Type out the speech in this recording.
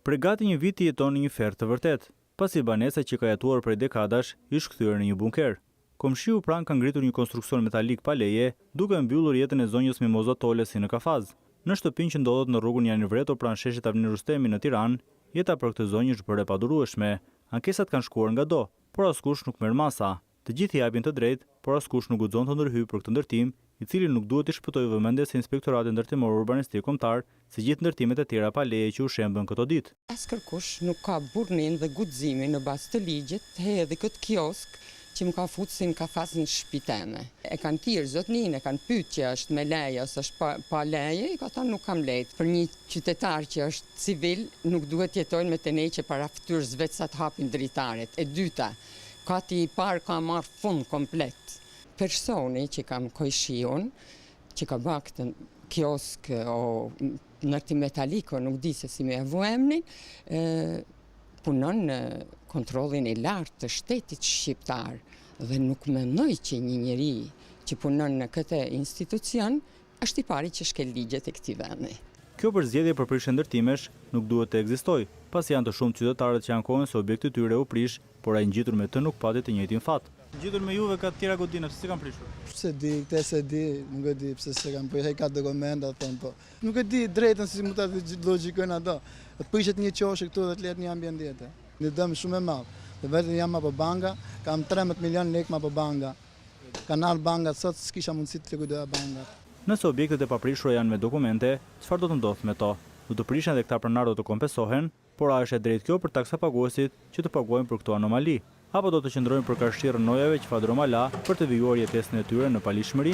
Për gati një viti jeton në një ferë të vërtet, pasi banesa që ka jetuar prej dekadash ish kthyer në një bunker. Komshiu pranë ka ngritur një konstruksion metalik pa leje, duke mbyllur jetën e zonjës Mimoza Tole si në Kafaz. Në shtëpinë që ndodhet në rrugën Jani Vreto pranë sheshit Avni Rustemi në Tiranë, jeta për këtë zonjë është bërë e padurueshme. Ankesat kanë shkuar nga do, por askush nuk merr masa. Të gjithë japin të drejtë, por askush nuk guxon të ndërhyjë për këtë ndërtim, i cili nuk duhet të shpëtojë vëmendjes së Inspektoratit Ndërtimor Urbanistik Kombëtar, si gjithë ndërtimet e tjera pa leje që u shembën këto ditë. Askërkush nuk ka burrnin dhe guximin në bazë të ligjit të hedhë këtë kiosk që më ka futur si në Kafaz në shtëpi time. E kanë thirrë zotnin, e kanë pyetur që është me leje ose është pa leje, i ka thënë nuk kam leje. Për një qytetar që është civil, nuk duhet jetojnë me teneqe para fytyrës vetë sa të hapin dritaret. E dyta, kati i parë ka marrë fund komplet. Personi që kam kojshion, që ka bërë këtë kiosk o ndërtim metalik, nuk di se si me emnin, punon në kontrollin e lartë të shtetit shqiptar dhe nuk mendoj që një njeri që punon në këtë institucion është i pari që shkel ligjet e këtij vendi. Kjo përzgjedhje për prishje ndërtimesh nuk duhet të ekzistojë, pasi janë të shumë qytetarët që ankohen se objekti i tyre u prish, por ai ngjitur me të nuk pati të njëjtin fat. Ngjitur me juve ka të tjera godina, pse kanë prishur? Se di, këtë se di, nuk e di pse se kanë prishur, ka dokumenta thon po. Nuk e di drejtën si mund ta logjikojnë ato. Të prishet një qoshe këtu dhe të let një ambient tjetër. Një dëm shumë e madh. Dhe vetëm jam apo banka, kam 13 milion lekë apo banka. Kanë ardhur bankat sot, s'kisha mundësi të likuidoja bankat. Nëse objektet e paprishura janë me dokumente, çfarë do të ndodhë me to? Do të prishen dhe këta pronarë do të kompensohen, por a është e drejtë kjo për taksapaguesit që të paguajnë për këto anomali? Apo do të qëndrojnë për karshtirën nojave që Fadromala për të vijuar jetesën e tyre në palishmëri?